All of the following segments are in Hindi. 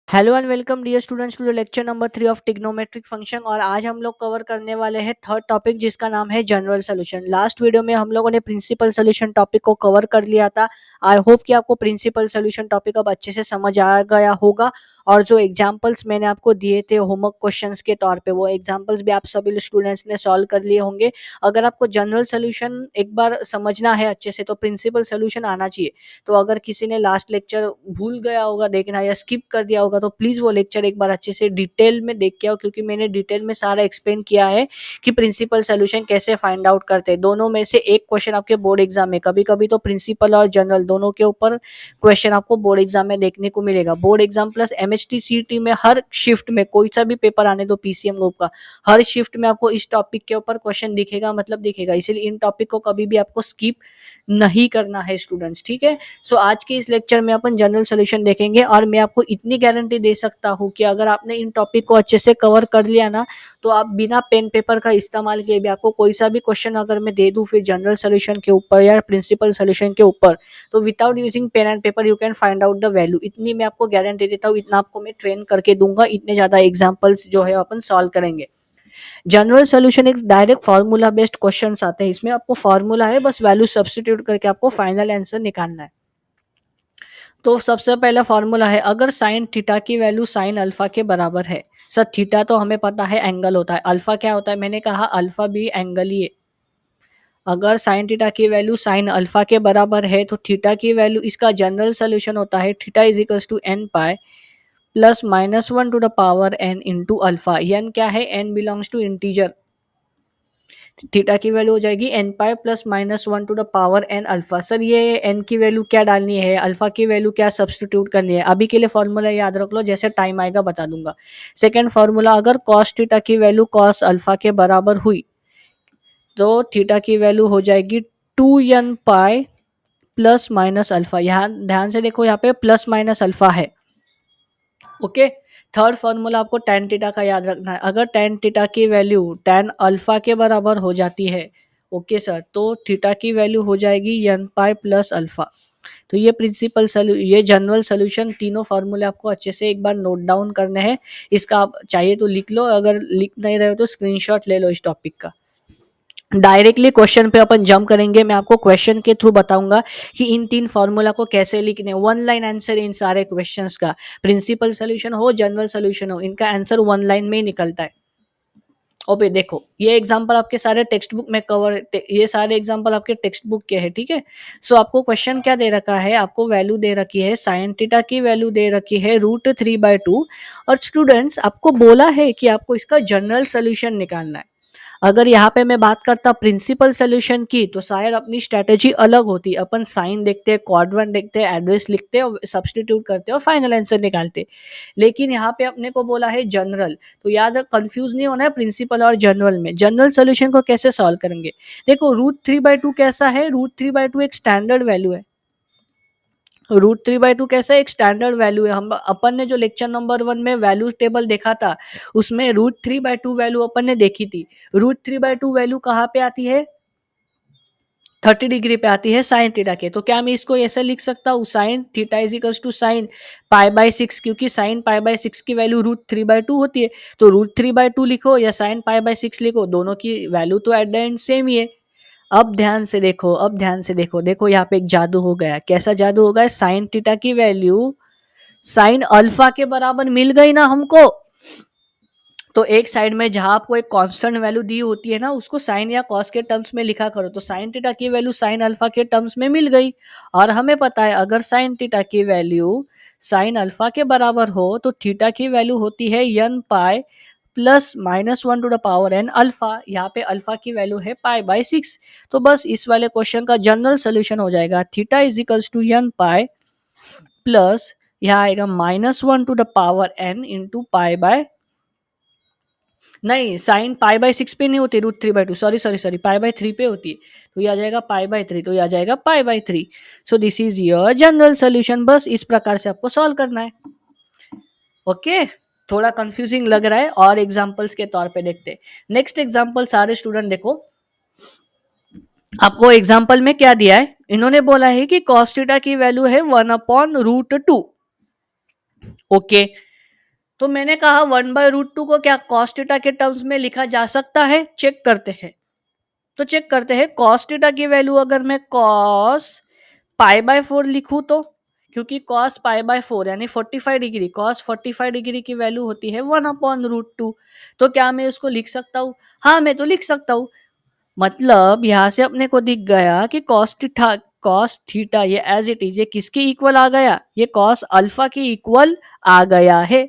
Hello and welcome dear students to the lecture number 3 of trigonometric function. और आज हम लोग कवर करने वाले हैं थर्ड टॉपिक जिसका नाम है जनरल सॉल्यूशन। लास्ट वीडियो में हम लोगों ने प्रिंसिपल सॉल्यूशन टॉपिक को कवर कर लिया था। आई होप कि आपको प्रिंसिपल सॉल्यूशन टॉपिक अब अच्छे से समझ आ गया होगा। और जो एग्जांपल्स मैंने आपको दिए थे होमवर्क क्वेश्चंस के तौर पे, वो एग्जांपल्स भी आप सभी स्टूडेंट्स ने सॉल्व कर लिए होंगे। अगर आपको जनरल सॉल्यूशन एक बार समझना है अच्छे से तो प्रिंसिपल सॉल्यूशन आना चाहिए। तो अगर किसी ने लास्ट लेक्चर भूल गया होगा देखना या स्किप कर दिया होगा तो प्लीज वो लेक्चर एक बार अच्छे से डिटेल में देख के आओ, क्योंकि मैंने डिटेल में सारा एक्सप्लेन किया है कि प्रिंसिपल सोल्यूशन कैसे फाइंड आउट करते हैं। दोनों में से एक क्वेश्चन आपके बोर्ड एग्जाम में, कभी कभी तो प्रिंसिपल और जनरल दोनों के ऊपर क्वेश्चन आपको बोर्ड एग्जाम में देखने को मिलेगा। बोर्ड एग्जाम प्लस एमएचटी सीटी में हर शिफ्ट में कोई सा भी पेपर आने दो पीसीएम ग्रुप का, हर शिफ्ट में आपको इस टॉपिक के ऊपर क्वेश्चन दिखेगा, मतलब दिखेगा। इसलिए इन टॉपिक को कभी भी आपको स्किप नहीं करना है स्टूडेंट्स, ठीक है। सो आज के इस लेक्चर में अपन जनरल सॉल्यूशन देखेंगे और मैं आपको इतनी गारंटी दे सकता हूँ कि अगर आपने इन टॉपिक को अच्छे से कवर कर लिया ना, तो आप बिना पेन पेपर का इस्तेमाल किए भी आपको कोई सा भी क्वेश्चन अगर मैं दे दूं फिर जनरल सॉल्यूशन के ऊपर या प्रिंसिपल सॉल्यूशन के ऊपर, तो without using pen and paper you can find out the value. इतनी मैं आपको गारंटी देता हूँ, इतना आपको मैं ट्रेन करके दूंगा, इतने ज्यादा एग्जाम्पल्स जो है अपन सॉल्व करेंगे। जनरल सॉल्यूशन एक डायरेक्ट फार्मूला बेस्ड क्वेश्चंस आते हैं। इसमें आपको फार्मूला है, बस वैल्यू सब्स्टिट्यूट करके आपको फाइनल आंसर निकालना है। तो सबसे पहला फॉर्मूला है, अगर साइन थीटा की वैल्यू साइन अल्फा के बराबर है। सर थीटा तो हमें पता है एंगल होता है, अल्फा क्या होता है, मैंने कहा अल्फा भी एंगल ही है। अगर साइन थीटा की वैल्यू साइन अल्फा के बराबर है तो थीटा की वैल्यू, इसका जनरल सोल्यूशन होता है theta is equals to n pi plus minus one to the power n into alpha. N क्या है, n belongs to integer. Theta की वैल्यू हो जाएगी n pi plus minus one to the power n alpha. Sir ये एन की वैल्यू क्या डालनी है, अल्फा की वैल्यू क्या सब्स्टिट्यूट करनी है, अभी के लिए फॉर्मूला याद रख लो, जैसे टाइम आएगा बता दूंगा। सेकंड फॉर्मूला, अगर कॉस थीटा की वैल्यू कॉस अल्फा के बराबर हुई तो थीटा की वैल्यू हो जाएगी two n pi plus minus alpha. यहाँ ध्यान से देखो, यहाँ पे प्लस माइनस अल्फा है, ओके। थर्ड फॉर्मूला आपको टेन थीटा का याद रखना है, अगर टेन थीटा की वैल्यू टेन अल्फा के बराबर हो जाती है, ओके सर, तो थीटा की वैल्यू हो जाएगी एन पाई प्लस अल्फा। तो ये ये जनरल सोल्यूशन, तीनों फार्मूले आपको अच्छे से एक बार नोट डाउन करने हैं। इसका आप चाहिए तो लिख लो, अगर लिख नहीं रहे हो तो स्क्रीनशॉट ले लो इस टॉपिक का। डायरेक्टली क्वेश्चन पे अपन जंप करेंगे, मैं आपको क्वेश्चन के थ्रू बताऊंगा कि इन तीन फॉर्मूला को कैसे लिखने। वन लाइन आंसर इन सारे क्वेश्चंस का, प्रिंसिपल सोल्यूशन हो जनरल सोल्यूशन हो, इनका आंसर वन लाइन में ही निकलता है। ओके देखो, ये एग्जांपल आपके सारे टेक्स्ट बुक में ये सारे एग्जांपल आपके टेक्स्ट बुक के हैं, ठीक है। सो आपको क्वेश्चन क्या दे रखा है, आपको वैल्यू दे रखी है साइन थीटा की वैल्यू दे रखी है √3/2। और स्टूडेंट्स आपको बोला है कि आपको इसका जनरल सोल्यूशन निकालना है। अगर यहाँ पे मैं बात करता प्रिंसिपल सोल्यूशन की तो शायद अपनी स्ट्रेटेजी अलग होती, अपन साइन देखते हैं, क्वाड्रेंट देखते हैं, एड्रेस लिखते हैं और सब्स्टिट्यूट करते हैं और फाइनल आंसर निकालते हैं। लेकिन यहाँ पे अपने को बोला है जनरल, तो याद रख कंफ्यूज नहीं होना है प्रिंसिपल और जनरल में। जनरल सोल्यूशन को कैसे सॉल्व करेंगे, देखो √3/2 कैसा है, √3/2 एक स्टैंडर्ड वैल्यू है। √3/2 कैसा एक स्टैंडर्ड वैल्यू है। हम अपन ने जो लेक्चर नंबर 1 में वैल्यू टेबल देखा था उसमें √3/2 वैल्यू अपन ने देखी थी। √3/2 वैल्यू कहाँ पे आती है, 30 डिग्री पे आती है साइन थीटा के। तो क्या मैं इसको ऐसे लिख सकता हूँ, sine theta is equals to sine पाई/6, क्योंकि साइन पाई/6 की वैल्यू √3/2 होती है। तो √3/2 लिखो या साइन पाई/6 लिखो, दोनों की वैल्यू तो एट द एंड सेम ही है। अब ध्यान से देखो, अब ध्यान से देखो, देखो यहाँ पे एक जादू हो गया। कैसा जादू हो गया, साइन थीटा की वैल्यू साइन अल्फा के बराबर मिल गई ना हमको। तो एक साइड में जहां आपको एक कांस्टेंट वैल्यू दी होती है ना, उसको साइन या कॉस के टर्म्स में लिखा करो। तो साइन थीटा की वैल्यू साइन अल्फा के टर्म्स में मिल गई। और हमें पता है अगर साइन थीटा की वैल्यू साइन अल्फा के बराबर हो तो थीटा की वैल्यू होती है n pi plus minus one to the power n alpha. यहाँ पे अल्फा की वैल्यू है पाई/6। तो बस इस वाले क्वेश्चन का जनरल सोल्यूशन हो जाएगा theta is equals to n pi plus, यहाँ आएगा -1 to the power n into pi, नहीं साइन पाई/6 पे नहीं होती √3/2, सॉरी सॉरी सॉरी, पाई/3 पे होती है। तो ये आ जाएगा पाई/3, तो ये आ जाएगा पाई/3। So this is your general solution. बस इस प्रकार से आपको सॉल्व करना है, ओके। थोड़ा कंफ्यूजिंग लग रहा है और एग्जांपल्स के तौर पे देखते हैं। नेक्स्ट एग्जांपल सारे स्टूडेंट देखो, आपको एग्जांपल में क्या दिया है, इन्होंने बोला है कि cos थीटा की वैल्यू है 1/√2, ओके। तो मैंने कहा 1/√2 को क्या cos थीटा के टर्म्स में लिखा जा सकता है? चेक करते हैं। तो चेक करते हैं cos थीटा की वैल्यू अगर मैं cos π/4 लिखूं तो, क्योंकि cos π/4 यानी 45 डिग्री, cos 45 डिग्री की वैल्यू होती है 1/√2। तो क्या मैं उसको लिख सकता हूँ? हाँ, मैं तो लिख सकता हूँ। मतलब यहाँ से अपने को दिख गया कि cos थीटा ये एज इट इज ये किसके इक्वल आ गया? ये cos अल्फा के इक्वल आ गया है।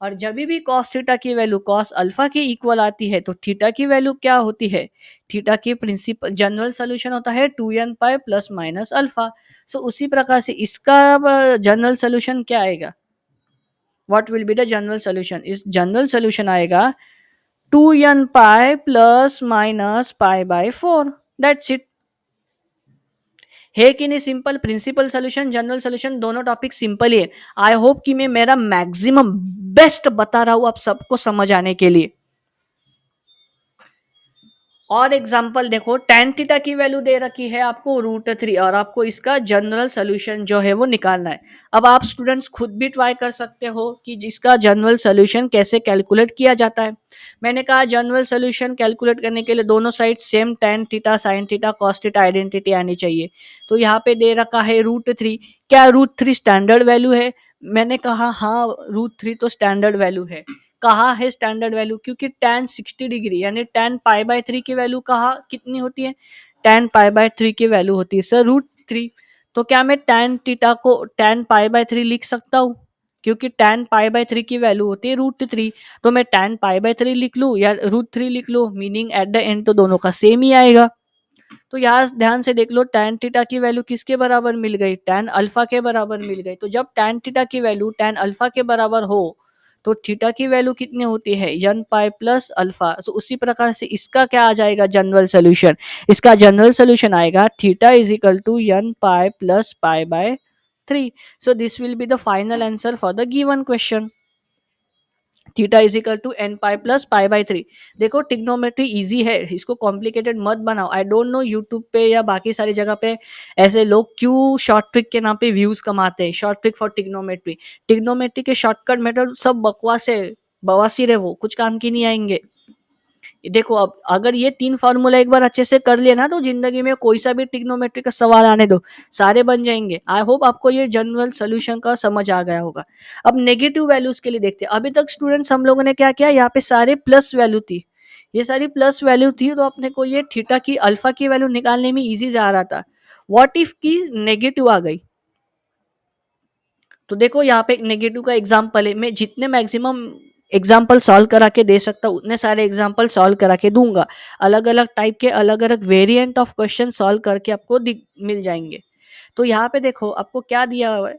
और जब भी cos थीटा की वैल्यू cos अल्फा के इक्वल आती है तो थीटा की वैल्यू क्या होती है? थीटा की प्रिंसिपल जनरल सोल्यूशन होता है 2n pi plus minus alpha. So उसी प्रकार से इसका जनरल सोल्यूशन क्या आएगा? What will be the general solution? इस जनरल सोल्यूशन आएगा 2n pi plus minus π/4। That's it. है कि नहीं simple? Principal solution, general solution, दोनों टॉपिक सिंपल ही है। आई होप कि मैं मेरा मैक्सिमम बेस्ट बता रहा हूं आप सबको समझ आने के लिए। और एग्जाम्पल देखो, tan थीटा की वैल्यू दे रखी है आपको √3 और आपको इसका जनरल सोल्यूशन जो है वो निकालना है। अब आप स्टूडेंट्स खुद भी ट्राई कर सकते हो कि जिसका जनरल सोल्यूशन कैसे कैलकुलेट किया जाता है। मैंने कहा जनरल सोल्यूशन कैलकुलेट करने के लिए दोनों side same tan theta sin theta cos theta identity आनी चाहिए। तो यहाँ पे दे रखा है √3। क्या √3 स्टैंडर्ड वैल्यू है? मैंने कहा हाँ, √3 तो स्टैंडर्ड वैल्यू है। कहा है स्टैंडर्ड वैल्यू? क्योंकि tan 60 डिग्री यानी tan π/3 की वैल्यू कहा कितनी होती है? tan π/3 की वैल्यू होती है सर √3। तो क्या मैं tan थीटा को tan π/3 लिख सकता हूँ? क्योंकि tan π/3 की वैल्यू होती है √3। तो मैं tan π/3 लिख लूँ या √3 लिख लूँ, मीनिंग एट द एंड तो दोनों का सेम ही आएगा। तो यहाँ ध्यान से देख लो, tan थीटा की वैल्यू किसके बराबर मिल गई? tan अल्फा के बराबर मिल गई। तो जब tan थीटा की वैल्यू tan अल्फा के बराबर हो तो थीटा की वैल्यू कितनी होती है? n pi plus alpha. तो उसी प्रकार से इसका क्या आ जाएगा जनरल सोल्यूशन? इसका जनरल सोल्यूशन आएगा theta is equal to n pi plus π/3। So this will be the final answer for the given question. Theta is equal to n pi plus π/3। देखो टिग्नोमेट्री इजी है, इसको कॉम्प्लिकेटेड मत बनाओ। आई डोंट नो यूट्यूब पे या बाकी सारी जगह पे ऐसे लोग क्यों शॉर्ट ट्रिक के नाम पे व्यूज कमाते हैं। Short trick for trigonometry, trigonometry के शॉर्टकट मेथड सब बकवास है, बवासीर है, वो कुछ काम की नहीं आएंगे। देखो, अब अगर ये 3 फार्मूला एक बार अच्छे से कर लिए ना तो जिंदगी में कोई सा भी ट्रिग्नोमेट्री का सवाल आने दो, सारे बन जाएंगे। आई होप आपको ये जनरल सोल्यूशन का समझ आ गया होगा। अब नेगेटिव वैल्यूज के लिए देखते हैं। अभी तक स्टूडेंट्स हम लोगों ने क्या किया, यहाँ पे सारे प्लस वैल्यू थी, ये सारी प्लस वैल्यू थी, तो अपने को ये थीटा की अल्फा की वैल्यू निकालने में इजी जा रहा था। व्हाट इफ की नेगेटिव आ गई? तो देखो यहाँ पे एक नेगेटिव का एग्जाम्पल है। मैं जितने मैक्सिमम एग्जाम्पल सॉल्व करा के दे सकता हूँ उतने सारे एग्जाम्पल सॉल्व करा के दूंगा। अलग अलग टाइप के अलग अलग वेरिएंट ऑफ क्वेश्चन सॉल्व करके आपको मिल जाएंगे। तो यहाँ पे देखो आपको क्या दिया हुआ है,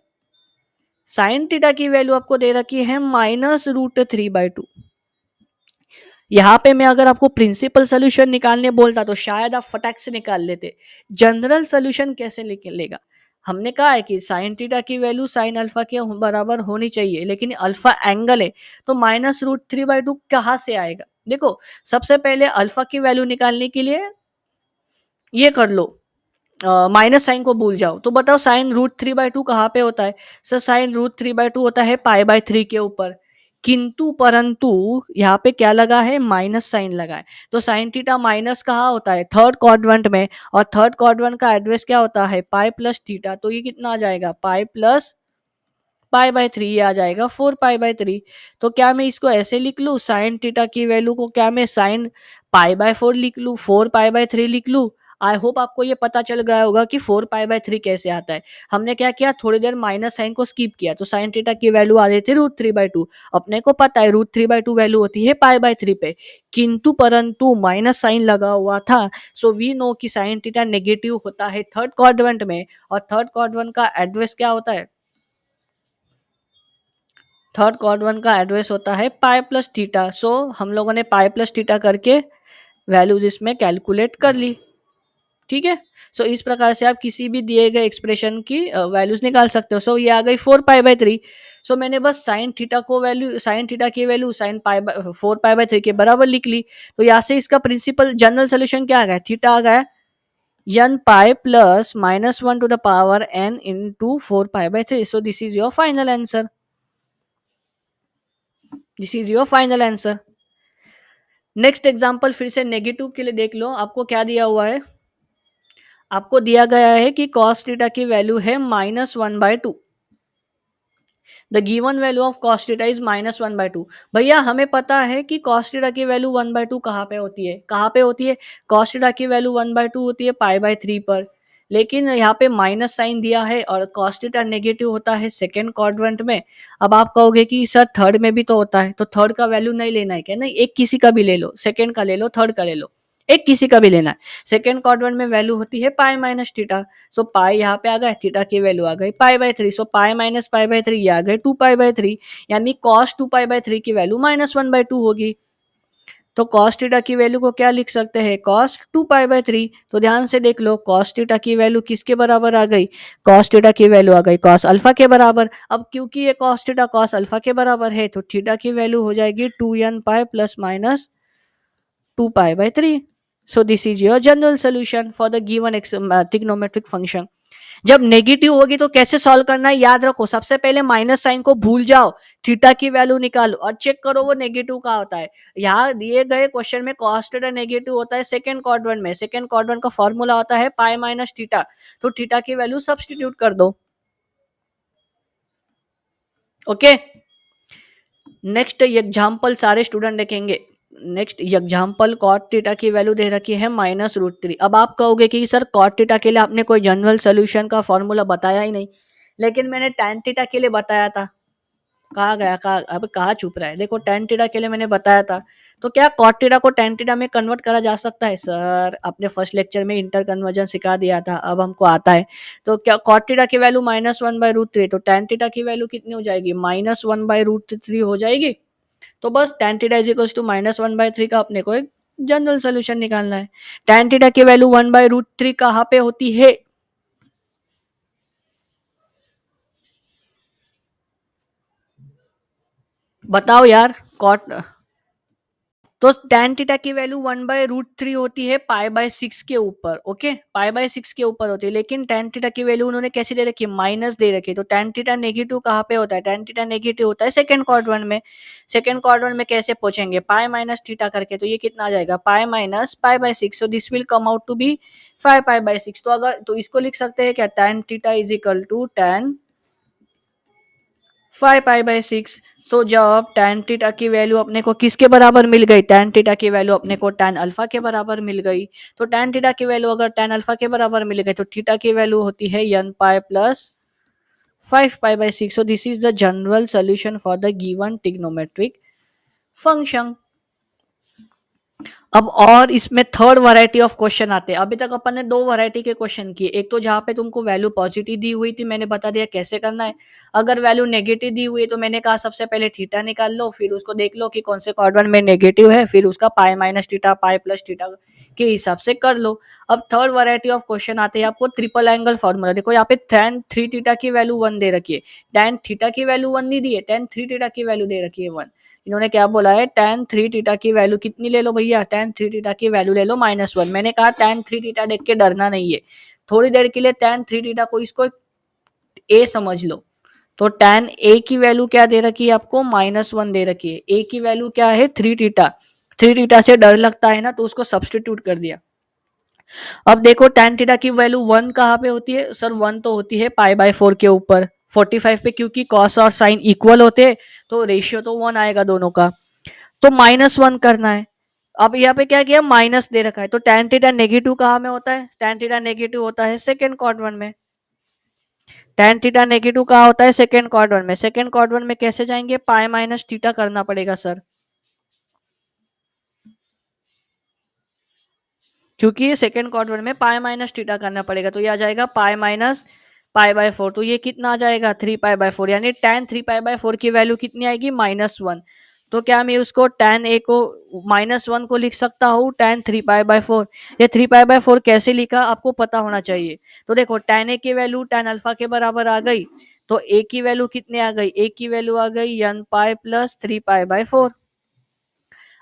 साइन थीटा की वैल्यू आपको दे रखी है -√3/2। यहाँ पे मैं अगर आपको प्रिंसिपल सोल्यूशन निकालने बोलता तो शायद आप फटाक से निकाल लेते। जनरल सोल्यूशन कैसे निकलेगा? हमने कहा है कि साइन थीटा की वैल्यू साइन अल्फा के बराबर होनी चाहिए, लेकिन अल्फा एंगल है तो -√3/2 कहाँ से आएगा? देखो, सबसे पहले अल्फा की वैल्यू निकालने के लिए ये कर लो, माइनस साइन को भूल जाओ। तो बताओ साइन √3/2 कहाँ पे होता है? सर साइन √3/2 होता है π/3 के ऊपर, किंतु परंतु यहाँ पे क्या लगा है? माइनस साइन लगा है। तो साइन थीटा माइनस कहाँ होता है? थर्ड क्वाड्रेंट में, और थर्ड क्वाड्रेंट का एड्रेस क्या होता है? Pi plus theta. तो ये कितना आ जाएगा? पाई प्लस π/3, ये आ जाएगा 4π/3। तो क्या मैं इसको ऐसे लिख लूँ, साइन थीटा की वैल्यू को क्या मैं साइन π/4 लिख लूँ, 4π/3 लिख लूँ? आई होप आपको ये पता चल गया होगा कि 4π/3 कैसे आता है। हमने क्या किया, थोड़ी देर माइनस साइन को स्किप किया तो साइन थीटा की वैल्यू आ रही थी √3/2। अपने को पता है √3/2 वैल्यू होती है π/3 पे, किंतु परंतु माइनस साइन लगा हुआ था। सो वी नो कि साइन थीटा नेगेटिव होता है थर्ड क्वाड्रेंट में, और थर्ड क्वाड्रेंट का एड्रेस क्या होता है? थर्ड क्वाड्रेंट का एड्रेस होता है पाई प्लस थीटा। सो हम लोगों ने पाई प्लस थीटा करके वैल्यूज इसमें कैलकुलेट कर ली। ठीक है। सो इस प्रकार से आप किसी भी दिए गए एक्सप्रेशन की वैल्यूज निकाल सकते हो। सो ये आ गई 4π/3। सो मैंने बस साइन थीटा को वैल्यू, साइन थीटा की वैल्यू साइन 4π/3 के बराबर लिख ली। तो यहाँ से इसका प्रिंसिपल जनरल सोल्यूशन क्या आ गया? थीटा आ गया n pi plus -1 to the power n into 4π/3। So this is your final answer. This is your final answer. Next example फिर से नेगेटिव के लिए देख लो, आपको क्या दिया हुआ है। आपको दिया गया है कि कॉस थीटा की वैल्यू है -1/2। The given value of cos theta is -1/2। भैया हमें पता है कि कॉस थीटा की वैल्यू 1/2 कहाँ पे होती है, कहाँ पे होती है? कॉस थीटा की वैल्यू 1/2 होती है पाई/3 पर। लेकिन यहाँ पे माइनस साइन दिया है और कॉस थीटा नेगेटिव होता है सेकेंड क्वाड्रेंट में। अब आप कहोगे कि सर थर्ड में भी तो होता है, तो थर्ड का वैल्यू नहीं लेना है क्या? नहीं, एक किसी का भी ले लो, सेकेंड का ले लो, थर्ड का ले लो, एक किसी का भी लेना है। सेकेंड क्वाड्रेंट में वैल्यू होती है पाई माइनस थीटा। सो पाई यहाँ पे आ गया, थीटा की वैल्यू आ गई पाई/3। सो पाई माइनस पाई/3 ये आ गए 2 पाई/3, यानी कॉस 2 पाई/3 की वैल्यू -1/2 होगी। तो कॉस थीटा की वैल्यू को क्या लिख सकते हैं? कॉस 2 पाई/3। तो ध्यान से देख लो, कॉस थीटा की वैल्यू किसके बराबर आ गई? कॉस थीटा की वैल्यू आ गई कॉस अल्फा के बराबर। अब क्योंकि ये कॉस थीटा कॉस अल्फा के बराबर है, तो थीटा की वैल्यू हो जाएगी 2n pi plus minus 2 पाई/3। So this is your general solution for the given trigonometric function. जब नेगेटिव होगी तो कैसे सॉल्व करना है, याद रखो। सबसे पहले माइनस साइन को भूल जाओ, थीटा की वैल्यू निकालो और चेक करो वो नेगेटिव का होता है। यहाँ दिए गए क्वेश्चन में कॉस थीटा नेगेटिव होता है सेकंड क्वाड्रेंट में। सेकंड क्वाड्रेंट का फॉर्मूला होता है पाई माइनस थीटा। तो थीटा की वैल्यू सब्स्टिट्यूट कर दो। ओके, नेक्स्ट एग्जाम्पल सारे स्टूडेंट देखेंगे। नेक्स्ट एग्जाम्पल कॉट थीटा की वैल्यू दे रखी है -√3। अब आप कहोगे कि सर कॉट थीटा के लिए आपने कोई जनरल सोल्यूशन का फॉर्मूला बताया ही नहीं, लेकिन मैंने tan थीटा के लिए बताया था। कहा गया, कहा अब कहाँ छुप रहा है? देखो tan थीटा के लिए मैंने बताया था। तो क्या कॉट थीटा को tan थीटा में कन्वर्ट करा जा सकता है? सर आपने फर्स्ट लेक्चर में इंटर कन्वर्जन सिखा दिया था, अब हमको आता है। तो क्या कॉट थीटा की वैल्यू -1/√3, तो tan थीटा की वैल्यू कितनी हो जाएगी? -1/√3 हो जाएगी। तो बस tan theta is equal to -1/3 का अपने को एक जनरल सोल्यूशन निकालना है। tan थीटा की वैल्यू 1/√3 कहाँ पे होती है? बताओ यार। कॉट तो tan थीटा की वैल्यू 1/√3 होती है पाई/6 के ऊपर। ओके, पाई/6 के ऊपर होती है, लेकिन tan थीटा की वैल्यू उन्होंने कैसी दे रखी है? माइनस दे रखी है। तो tan थीटा नेगेटिव कहाँ पे होता है? tan थीटा नेगेटिव होता है सेकंड क्वाड्रेंट में। सेकंड क्वाड्रेंट में कैसे पहुंचेंगे? पाई माइनस थीटा करके। तो ये कितना आ जाएगा? पाई माइनस पाई/6। So this will come out to be 5 पाई/6। तो अगर तो इसको लिख सकते हैं क्या? tan theta is equal to tan 5 पाई/6। तो जब tan थीटा की वैल्यू अपने को किसके बराबर मिल गई? tan थीटा की वैल्यू अपने को tan अल्फा के बराबर मिल गई। तो tan थीटा की वैल्यू अगर tan अल्फा के बराबर मिल गई, तो थीटा की वैल्यू होती है n pi plus 5 पाई/6। So this is the general solution for the given trigonometric function. अब और इसमें थर्ड वैरायटी ऑफ क्वेश्चन आते हैं। अभी तक अपन ने दो वैरायटी के क्वेश्चन किए। एक तो जहाँ पे तुमको वैल्यू पॉजिटिव दी हुई थी, मैंने बता दिया कैसे करना है। अगर वैल्यू नेगेटिव दी हुई है तो मैंने कहा सबसे पहले थीटा निकाल लो, फिर उसको देख लो कि कौन से क्वाड्रेंट में नेगेटिव है, फिर उसका pi minus theta pi plus theta के हिसाब से कर लो। अब थर्ड वैरायटी ऑफ क्वेश्चन आते हैं आपको ट्रिपल एंगल फॉर्मूला। देखो यहाँ पे tan 3 थीटा की वैल्यू 1 दे रखी है, tan थीटा की वैल्यू 1 नहीं दी है, tan 3 थीटा की वैल्यू दे रखी है 1। इन्होंने क्या बोला है? tan 3 थीटा की वैल्यू कितनी ले लो भैया? tan 3 थीटा की वैल्यू ले लो -1। मैंने कहा tan 3 थीटा देख के डरना नहीं है, थोड़ी देर के लिए tan 3 थीटा को इसको ए समझ लो। तो tan ए की वैल्यू क्या दे रखी है आपको? -1 दे रखी है। ए की वैल्यू क्या है? 3 थीटा। 3 थीटा से डर लगता है ना, तो उसको सब्सटीट्यूट कर दिया। अब देखो tan थीटा की वैल्यू 1 कहाँ पे होती है? सर 1 तो होती है पाई/4 के ऊपर 45 पे, क्योंकि कॉस और साइन इक्वल होते हैं, तो रेशियो तो 1 आएगा दोनों का। तो -1 करना है। अब यहाँ पे क्या किया? माइनस दे रखा है। तो tan थीटा नेगेटिव कहाँ में होता है? tan थीटा नेगेटिव होता है सेकंड क्वाड्रेंट में। tan थीटा नेगेटिव कहाँ होता है? सेकंड क्वाड्रेंट में। सेकंड क्वाड्रेंट में कैसे जाएंगे? पाई माइनस थीटा करना पड़ेगा सर, क्योंकि सेकंड क्वाड्रेंट में पाई माइनस थीटा करना पड़ेगा। तो ये आ जाएगा पाई माइनस पाई/4। तो ये कितना आ जाएगा? 3 पाई/4। यानी tan 3 पाई/4 की वैल्यू कितनी आएगी? -1। तो क्या मैं उसको tan a को -1 को लिख सकता हूँ tan 3 पाई/4? ये 3 पाई/4 कैसे लिखा आपको पता होना चाहिए। तो देखो tan a की वैल्यू tan अल्फा के बराबर आ गई, तो a की वैल्यू कितने आ गई? a की वैल्यू आ गई n पाई प्लस 3 पाई/4।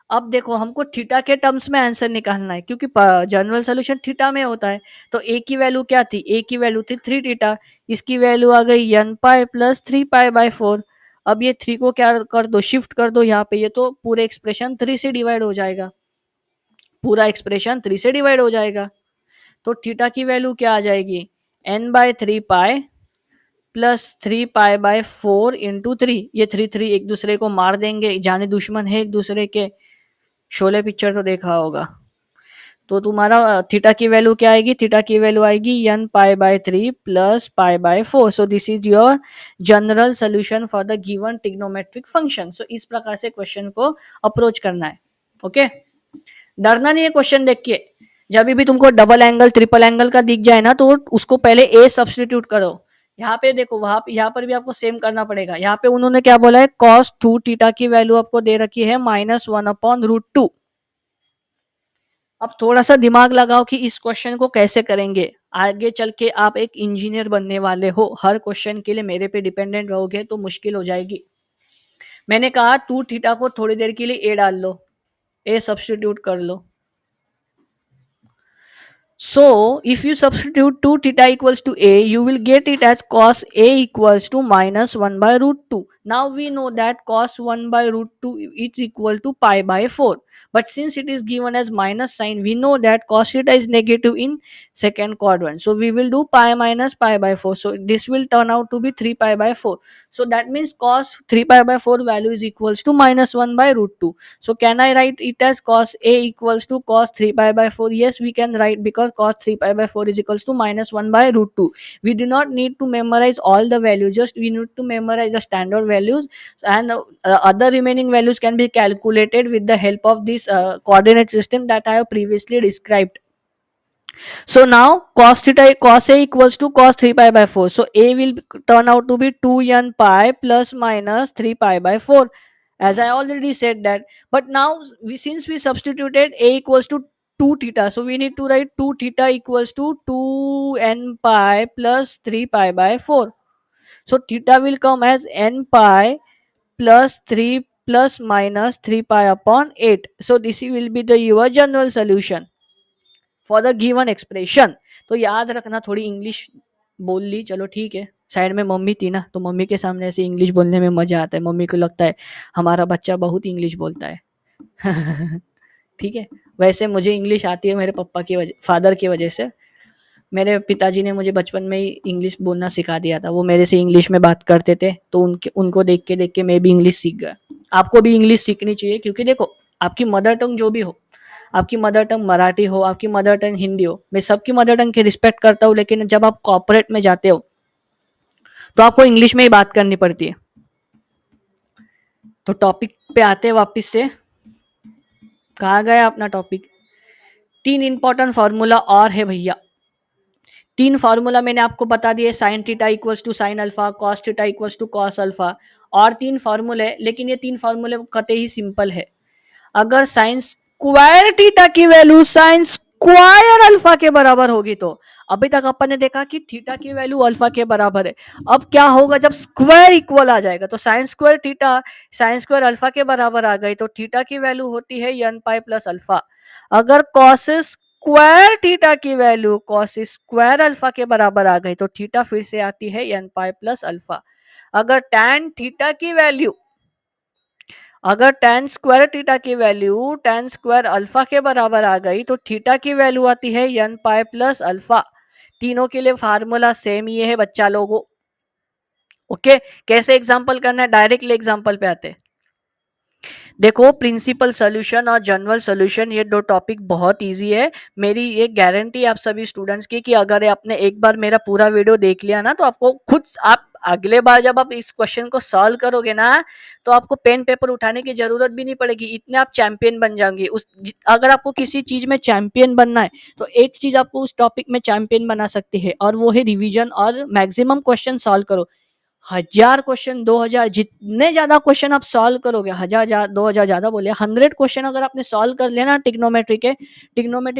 अब देखो हमको थीटा के टर्म्स में आंसर निकालना है, क्योंकि जनरल सोल्यूशन थीटा में होता है। तो ए की वैल्यू क्या थी? ए की वैल्यू थी 3 थीटा। इसकी वैल्यू आ गई n पाई प्लस 3 पाई/4। अब ये 3 को क्या कर दो, शिफ्ट कर दो यहाँ पे, ये तो पूरे एक्सप्रेशन 3 से डिवाइड हो जाएगा, पूरा एक्सप्रेशन 3 से डिवाइड हो जाएगा। तो थीटा की वैल्यू क्या आ जाएगी, n/3 पाई प्लस 3 पाई/4 इंटू 3। ये 3 एक दूसरे को मार देंगे, जाने दुश्मन है एक दूसरे के, शोले पिक्चर तो देखा होगा। तो तुम्हारा थीटा की वैल्यू क्या आएगी, थीटा की वैल्यू आएगी n/3 प्लस पाई/4। So this is your general solution for the given trigonometric function. So इस प्रकार से क्वेश्चन को अप्रोच करना है। ओके, डरना नहीं है क्वेश्चन देख के। जब भी तुमको डबल एंगल ट्रिपल एंगल का दिख जाए ना, तो उसको पहले ए सब्सटीट्यूट करो। यहाँ पे देखो, वहां यहाँ पर भी आपको सेम करना पड़ेगा। यहाँ पे उन्होंने क्या बोला है, cos 2 थीटा की वैल्यू आपको दे रखी है -1/√2। अब थोड़ा सा दिमाग लगाओ कि इस क्वेश्चन को कैसे करेंगे। आगे चल के आप एक इंजीनियर बनने वाले हो, हर क्वेश्चन के लिए मेरे पे डिपेंडेंट रहोगे तो मुश्किल हो जाएगी। मैंने कहा 2 थीटा को थोड़ी देर के लिए ए डाल लो, ए सब्सटीट्यूट कर लो। So, if you substitute 2 theta equals to a, you will get it as cos a equals to -1/√2. Now we know that cos 1/√2 is equal to pi/4. But since it is given as minus sign, we know that cos theta is negative in second quadrant. So we will do pi minus pi/4. So this will turn out to be 3 pi/4. So that means cos 3 pi/4 value is equals to -1/√2. So can I write it as cos a equals to cos 3 pi/4? Yes, we can write, because cos 3 pi/4 is equals to -1/√2. We do not need to memorize all the values, just we need to memorize the standard values, and other remaining values can be calculated with the help of this coordinate system that I have previously described. So now cos a equals to cos 3 pi/4. So a will turn out to be 2n pi plus minus 3 pi/4, as I already said that. But now since we substituted a equals to 2 theta, so we need to write 2 theta equals to 2n pi plus 3 pi/4. So theta will come as n pi plus 3 plus minus 3 pi upon 8. So this will be the your general solution for the given expression. तो याद रखना, थोड़ी इंग्लिश बोल ली, चलो ठीक है। साइड में मम्मी थी ना, तो मम्मी के सामने ऐसे इंग्लिश बोलने में मजा आता है। मम्मी को लगता है हमारा बच्चा बहुत इंग्लिश बोलता है। ठीक है, वैसे मुझे इंग्लिश आती है मेरे पापा की वजह, फादर की वजह से। मेरे पिताजी ने मुझे बचपन में ही इंग्लिश बोलना सिखा दिया था। वो मेरे से इंग्लिश में बात करते थे, तो उनको देख के मैं भी इंग्लिश सीख गया। आपको भी इंग्लिश सीखनी चाहिए, क्योंकि देखो, आपकी मदर टंग जो भी हो, आपकी मदर टंग मराठी हो, आपकी मदर टंग हिंदी हो, मैं सबकी मदर टंग की रिस्पेक्ट करता हूँ, लेकिन जब आप कॉर्पोरेट में जाते हो तो आपको इंग्लिश में ही बात करनी पड़ती है। तो टॉपिक पे आते हैं वापस से। कहाँ गया अपना टॉपिक? 3 इंपॉर्टेंट फॉर्मूला और है भैया। 3 फॉर्मूला मैंने आपको बता दिए, sine theta equals to sine alpha, cos theta equals to cos alpha, और 3 फॉर्मूले। लेकिन ये 3 फॉर्मूले कतई ही सिंपल है। अगर साइन स्क्वायर थीटा की वैल्यू साइन स्क्वायर अल्फा के बराबर होगी, तो अभी तक अपन ने देखा कि थीटा की वैल्यू अल्फा के बराबर है। अब क्या होगा जब स्क्वायर इक्वल आ जाएगा? तो sine square theta sine square alpha के बराबर आ गई, तो थीटा की वैल्यू होती है n पाई प्लस अल्फा। अगर कॉस स्क्वायर थीटा की वैल्यू कॉस स्क्वायर अल्फा के बराबर आ गई, तो थीटा फिर से आती है n पाई प्लस अल्फा। अगर tan थीटा की वैल्यू अगर tan स्क्वायर थीटा की वैल्यू tan स्क्वायर अल्फा के बराबर आ गई, तो थीटा की वैल्यू आती है n पाई प्लस अल्फा। तीनों के लिए फार्मूला सेम ही है बच्चा लोगों। ओके, कैसे एग्जांपल करना है? डायरेक्टली एग्जांपल पे आते हैं। देखो, प्रिंसिपल सोल्यूशन और जनरल सोल्यूशन, ये 2 टॉपिक बहुत इजी है। मेरी ये गारंटी आप सभी स्टूडेंट्स की कि अगर आपने एक बार मेरा पूरा वीडियो देख लिया ना, तो आपको खुद आप अगले बार जब आप इस क्वेश्चन को सॉल्व करोगे ना, तो आपको पेन पेपर उठाने की जरूरत भी नहीं पड़ेगी, इतने आप चैंपियन बन जाओगे। अगर आपको किसी चीज में चैंपियन बनना है, तो एक चीज आपको उस टॉपिक में चैंपियन बना सकती है, और वो है रिवीजन और मैक्सिमम क्वेश्चन सॉल्व करो। 1000 क्वेश्चन, 2000, जितने ज्यादा क्वेश्चन आप सॉल्व करोगे, 2000 ज्यादा बोले, 100 क्वेश्चन अगर आपने सॉल्व कर लिया ना टिग्नोमेट्री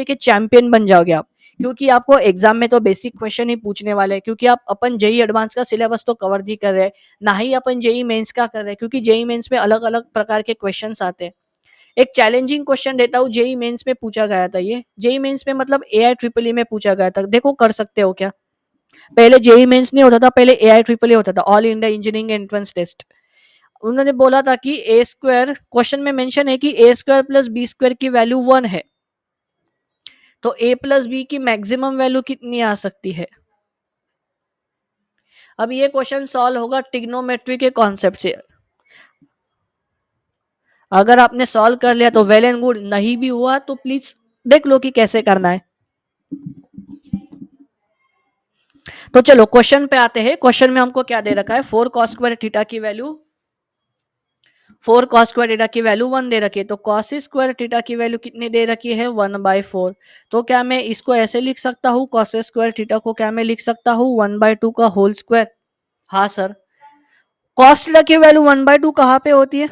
के चैंपियन बन जाओगे आप। क्योंकि आपको एग्जाम में तो बेसिक क्वेश्चन ही पूछने वाले हैं, क्योंकि आप अपन जेई एडवांस का सिलेबस तो कवर नहीं कर रहे, ना ही अपन जेई मेंस का कर रहे हैं, क्योंकि जेई मेंस में अलग अलग प्रकार के क्वेश्चन आते हैं। एक चैलेंजिंग क्वेश्चन देता हूँ, जेई मेंस में पूछा गया था। ये जेई मेंस में मतलब AI EEE में पूछा गया था। देखो, कर सकते हो क्या? पहले जेई मेंस नहीं होता था, पहले AI EEE होता था, all India engineering entrance test. उन्होंने बोला था कि ए स्क्वायर, क्वेश्चन में मेंशन है कि A square plus B square की वैल्यू 1 है, तो ए प्लस बी की मैक्सिमम वैल्यू कितनी आ सकती है? अब ये क्वेश्चन सॉल्व होगा ट्रिग्नोमेट्री के कॉन्सेप्ट से। अगर आपने सॉल्व कर लिया तो वेल एंड गुड, नहीं भी हुआ तो प्लीज देख लो कि कैसे करना है। तो चलो क्वेश्चन पे आते हैं। क्वेश्चन में हमको क्या दे रखा है, 4 cos स्क्वायर थीटा की वैल्यू 4 cos स्क्वायर थीटा की वैल्यू 1 दे रखी है, तो cos स्क्वायर थीटा की वैल्यू कितनी दे रखी है, 1/4। तो क्या मैं इसको ऐसे लिख सकता हूँ, cos स्क्वायर थीटा को क्या मैं लिख सकता हूँ 1/2 का होल स्क्वायर? हाँ सर। cos थीटा की वैल्यू 1/2 कहाँ पे होती है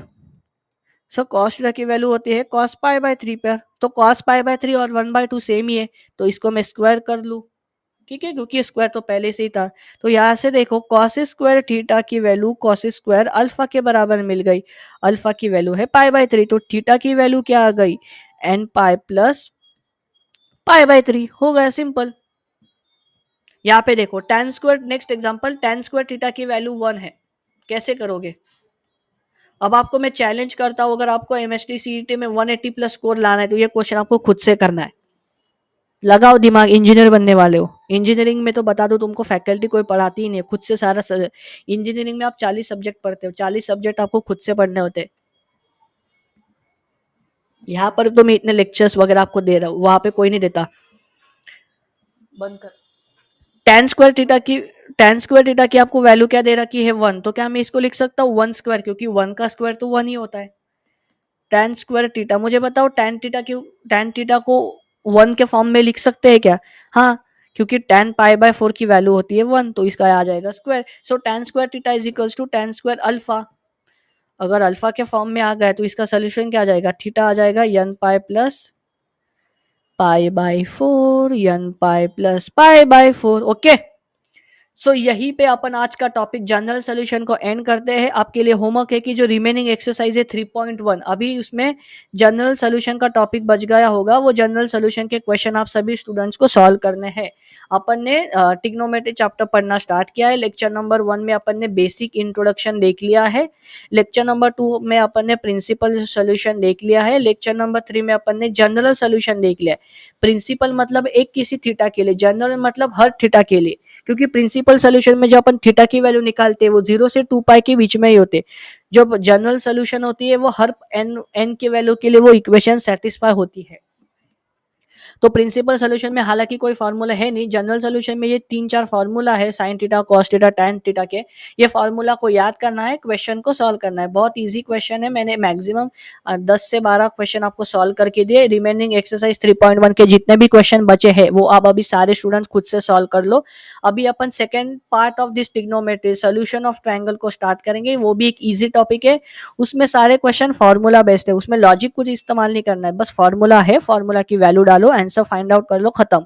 सर? cos थीटा की वैल्यू होती है cos π/3 पर। तो cos π/3 और 1/2 सेम ही है, तो इसको मैं स्क्वायर कर लू, ठीक है, क्योंकि स्क्वायर तो पहले से ही था। तो यहां से देखो cos स्क्वायर थीटा की वैल्यू cos स्क्वायर अल्फा के बराबर मिल गई। अल्फा की वैल्यू है π/3, तो थीटा की वैल्यू क्या आ गई, n पाई प्लस π/3 हो गया, सिंपल। यहाँ पे देखो tan square, next example, tan square theta की वैल्यू 1 है, कैसे करोगे? अब आपको मैं चैलेंज करता हूं, अगर आपको एमएसटी सीईटी में 180 प्लस स्कोर लाना है तो ये क्वेश्चन आपको खुद से करना है। लगाओ दिमाग, इंजीनियर बनने वाले हो। इंजीनियरिंग में तो बता दो तुमको फैकल्टी कोई पढ़ाती ही नहीं है, खुद से सारा इंजीनियरिंग में आप 40 सब्जेक्ट पढ़ते हो, 40 सब्जेक्ट आपको खुद से पढ़ने होते हैं। यहाँ पर तो मैं इतने लेक्चर्स वगैरह आपको दे रहा हूँ, वहां पे कोई नहीं देता। बंद कर। tan स्क्वायर थीटा की आपको वैल्यू क्या दे रखी है 1, तो क्या मैं इसको लिख सकता हूँ 1 स्क्वायर, क्योंकि 1 का स्क्वायर तो 1 ही होता है। tan स्क्वायर थीटा, मुझे बताओ tan थीटा को 1 के फॉर्म में लिख सकते हैं क्या? हाँ, क्योंकि tan π/4 की वैल्यू होती है 1, तो इसका आ जाएगा square. So tan square theta is equals to tan square alpha. अगर अल्फा के फॉर्म में आ गया तो इसका सोल्यूशन क्या आ जाएगा, थीटा आ जाएगा n pi plus π/4, n pi plus π/4। Okay, so यहीं पे अपन आज का टॉपिक जनरल सोल्यूशन को एंड करते हैं। आपके लिए होमवर्क है कि जो रिमेनिंग एक्सरसाइज है 3.1, अभी उसमें जनरल सोल्यूशन का टॉपिक बच गया होगा, वो जनरल सोल्यूशन के क्वेश्चन आप सभी स्टूडेंट्स को सॉल्व करने हैं। अपन ने ट्रिग्नोमेट्री चैप्टर पढ़ना स्टार्ट किया है। लेक्चर नंबर 1 में अपन ने बेसिक इंट्रोडक्शन देख लिया है। लेक्चर नंबर 2 में अपन ने प्रिंसिपल सोल्यूशन देख लिया है। लेक्चर नंबर 3 में अपन ने जनरल सोल्यूशन देख लिया है। प्रिंसिपल मतलब एक किसी थीटा के लिए, जनरल मतलब हर थीटा के लिए, क्योंकि प्रिंसिपल सोल्यूशन में जो अपन थीटा की वैल्यू निकालते हैं वो 0 से 2 पाई के बीच में ही होते। जो जनरल सोल्यूशन होती है वो हर n की वैल्यू के लिए वो इक्वेशन सेटिस्फाई होती है। तो प्रिंसिपल सोल्यूशन में हालांकि कोई फार्मूला है नहीं, जनरल सोल्यूशन में ये 3-4 फार्मूला है, sine theta, cos theta, tan theta के। ये फार्मूला को याद करना है, क्वेश्चन को सॉल्व करना है। बहुत इजी क्वेश्चन है, मैंने मैक्सिमम 10 से 12 क्वेश्चन आपको सॉल्व करके दिए। रिमेनिंग एक्सरसाइज 3.1 के जितने भी क्वेश्चन बचे हैं वो आप अभी सारे स्टूडेंट्स खुद से सॉल्व कर लो। अभी अपन second part of this trigonometry solution of triangle को स्टार्ट करेंगे, वो भी एक ईजी टॉपिक है। उसमें सारे क्वेश्चन फॉर्मूला बेस्ड है, उसमें लॉजिक कुछ इस्तेमाल नहीं करना है, बस फॉर्मूला है, फॉर्मूला की वैल्यू डालो, आंसर फाइंड आउट कर लो, खत्म।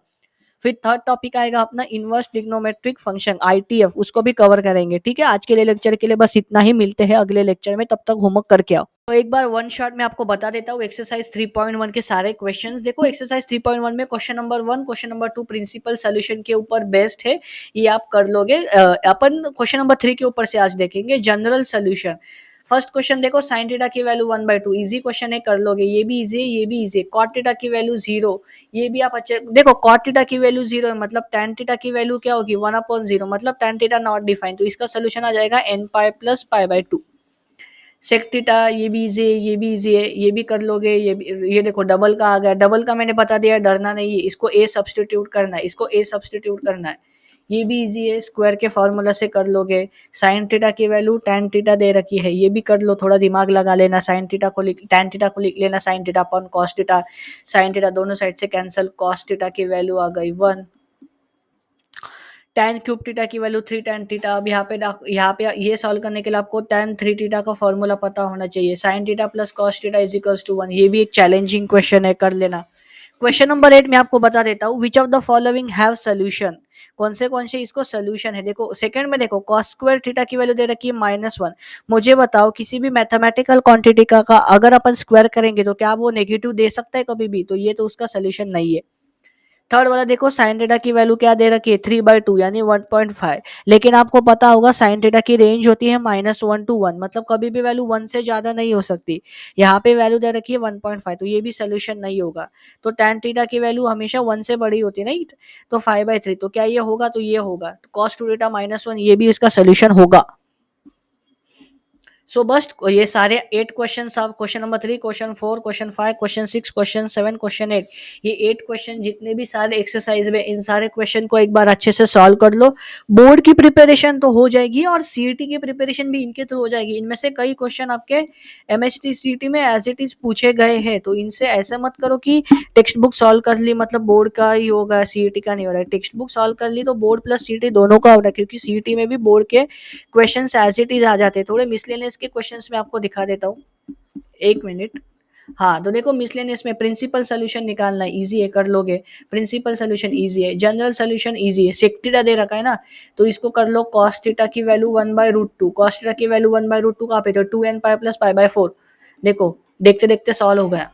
फिर थर्ड टॉपिक आएगा अपना इनवर्स ट्रिग्नोमेट्रिक फंक्शन आईटीएफ, उसको भी कवर करेंगे। ठीक है, आज के लिए लेक्चर के लिए बस इतना ही, मिलते हैं अगले लेक्चर में, तब तक होमवर्क करके आओ। तो एक बार वन शॉट में आपको बता देता हूँ एक्सरसाइज 3.1 के सारे क्वेश्चंस। देखो एक्सरसाइज 3.1 में question number 1, question number 2 principal solution के ऊपर बेस्ड है, ये आप कर लोगे। अपन क्वेश्चन नंबर 3 के ऊपर से आज देखेंगे जनरल सोल्यूशन। फर्स्ट क्वेश्चन देखो, साइन थीटा की वैल्यू 1/2, इजी क्वेश्चन है, कर लोगे। ये भी इजी है, ये भी इजी है। कॉट थीटा की वैल्यू 0, ये भी आप अच्छे देखो। कॉट थीटा की वैल्यू 0 है, मतलब tan थीटा की वैल्यू क्या होगी 1/0, मतलब tan थीटा नॉट डिफाइन, तो इसका सोल्यूशन आ जाएगा n pi plus π/2। Sec theta, ये भी इजी है, ये भी इजी है, ये भी कर लोगे। ये देखो डबल का आ गया, डबल का मैंने बता दिया, डरना नहीं है। इसको a सब्सटीट्यूट करना है, इसको a सब्सटीट्यूट करना है। ये भी इजी है, स्क्वायर के फॉर्मूला से कर लोगे। साइन थीटा की वैल्यू tan थीटा दे रखी है, ये भी कर लो, थोड़ा दिमाग लगा लेना। साइन थीटा को tan थीटा को लिख लेना sine theta upon cos theta. Sine theta दोनों साइड से कैंसिल, कॉस थीटा की वैल्यू आ गई 1। tan क्यूब थीटा की वैल्यू 3 tan थीटा। अब यहाँ पे ये सॉल्व करने के लिए आपको tan 3 थीटा का फॉर्मूला पता होना चाहिए। Sine theta plus cos theta is equals to 1, ये भी एक चैलेंजिंग क्वेश्चन है, कर लेना। क्वेश्चन नंबर 8 में आपको बता देता हूँ, विच of the following have solution, कौन से इसको सोल्यूशन है। देखो सेकंड में देखो, कॉस स्क्वायर थीटा की वैल्यू दे रखी है -1। मुझे बताओ किसी भी मैथमेटिकल क्वांटिटी का अगर अपन स्क्वायर करेंगे तो क्या वो नेगेटिव दे सकता है कभी भी? तो ये तो उसका सोल्यूशन नहीं है। थर्ड वाला देखो साइन थीटा की वैल्यू क्या दे रखी है 3/2 यानी 1.5, लेकिन आपको पता होगा साइन थीटा की रेंज होती है -1 to 1, मतलब कभी भी वैल्यू 1 से ज्यादा नहीं हो सकती। यहाँ पे वैल्यू दे रखी है 1.5, तो ये भी सोल्यूशन नहीं होगा। तो tan थीटा की वैल्यू हमेशा 1 से बड़ी होती है नहीं, तो 5/3, तो क्या ये होगा, तो ये होगा, तो cos 2 थीटा -1 ये भी इसका सोल्यूशन होगा। सो बस ये सारे 8 क्वेश्चन आप question number 3, question 4, question 5, question 6, question 7, question 8, ये 8 क्वेश्चन जितने भी सारे एक्सरसाइज में इन सारे क्वेश्चन को एक बार अच्छे से सॉल्व कर लो। बोर्ड की प्रिपरेशन तो हो जाएगी और सीईटी की प्रिपरेशन भी इनके थ्रू हो जाएगी। इनमें से कई क्वेश्चन आपके एमएचटी सीईटी में एज इट इज पूछे गए हैं, तो इनसे ऐसा मत करो कि टेक्स्ट बुक सॉल्व कर ली मतलब बोर्ड का ही होगा, सीईटी का नहीं हो रहा है। टेक्स्ट बुक सॉल्व कर ली तो बोर्ड प्लस सीईटी दोनों का हो रहा है, क्योंकि सीईटी में भी बोर्ड के क्वेश्चंस एज इट इज आ जाते हैं। थोड़े मिसलेनियस के क्वेश्चंस मैं आपको दिखा देता हूँ, एक मिनट। हाँ, तो देखो मिसलेनियस में प्रिंसिपल सोल्यूशन निकालना इजी है, कर लोगे। प्रिंसिपल सोल्यूशन इजी है, जनरल सोल्यूशन इजी है। सेक थीटा दे रखा है ना, तो इसको कर लो cos थीटा की वैल्यू 1/√2। cos थीटा की वैल्यू 1/√2 कहाँ पे, तो 2n पाई प्लस पाई/4। देखो देखते देखते सॉल्व हो गया।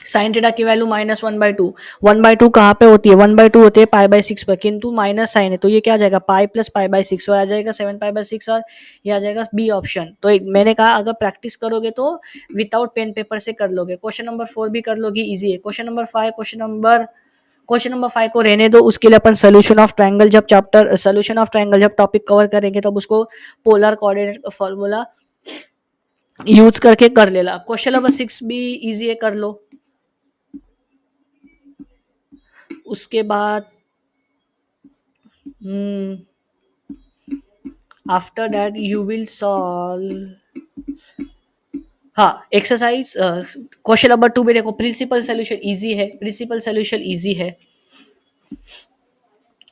साइन थीटा की वैल्यू -1/2, 1/2 कहाँ पे होती है, 1/2 होती है पाई/6 पर, किंतु माइनस साइन है तो ये क्या आ जाएगा पाई प्लस पाई/6, और आ जाएगा 7 पाई/6, और ये आ जाएगा बी ऑप्शन। तो एक मैंने कहा अगर प्रैक्टिस करोगे तो विदाउट पेन पेपर से कर लोगे। क्वेश्चन नंबर 4 भी कर लोगे, इजी है। क्वेश्चन नंबर 5 को रहने दो, उसके लिए अपन सोल्यूशन ऑफ ट्रायंगल जब टॉपिक कवर करेंगे तब उसको पोलर कोऑर्डिनेट का फॉर्मूला यूज करके कर लेला। क्वेश्चन नंबर 6 भी इजी है, कर लो। उसके बाद after that you will solve, हाँ एक्सरसाइज क्वेश्चन नंबर 2 में देखो प्रिंसिपल सोल्यूशन इजी है, प्रिंसिपल सोल्यूशन इजी है।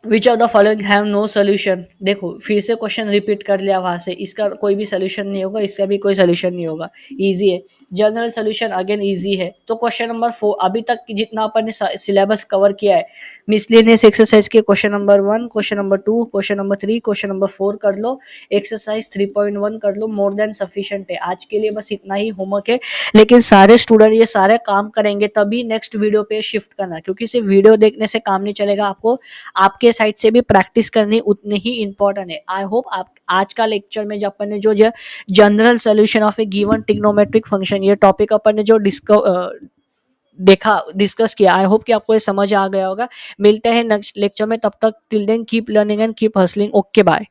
Which of the following have no solution, देखो फिर से क्वेश्चन रिपीट कर लिया वहां से, इसका कोई भी सोल्यूशन नहीं होगा, इसका भी कोई सोल्यूशन नहीं होगा, इजी है। जनरल सोल्यूशन अगेन इजी है। तो क्वेश्चन नंबर 4 अभी तक जितना अपन ने सिलेबस कवर किया है, मिसलेनियस एक्सरसाइज के question number 1, question number 2, question number 3, question number 4 कर लो। एक्सरसाइज 3.1 कर लो, मोर देन सफिशिएंट है। आज के लिए बस इतना ही होमवर्क है, लेकिन सारे स्टूडेंट ये सारे काम करेंगे तभी नेक्स्ट वीडियो पे शिफ्ट करना, क्योंकि सिर्फ वीडियो देखने से काम नहीं चलेगा, आपको आपके साइड से भी प्रैक्टिस करनी उतनी ही इंपॉर्टेंट है। आई होप आप आज का लेक्चर में जब अपन ने जो general solution of A given trigonometric function ये टॉपिक अपन ने जो डिस्कस किया, आई होप कि आपको ये समझ आ गया होगा। मिलते हैं नेक्स्ट लेक्चर में, तब तक till then keep learning and keep hustling. Okay bye.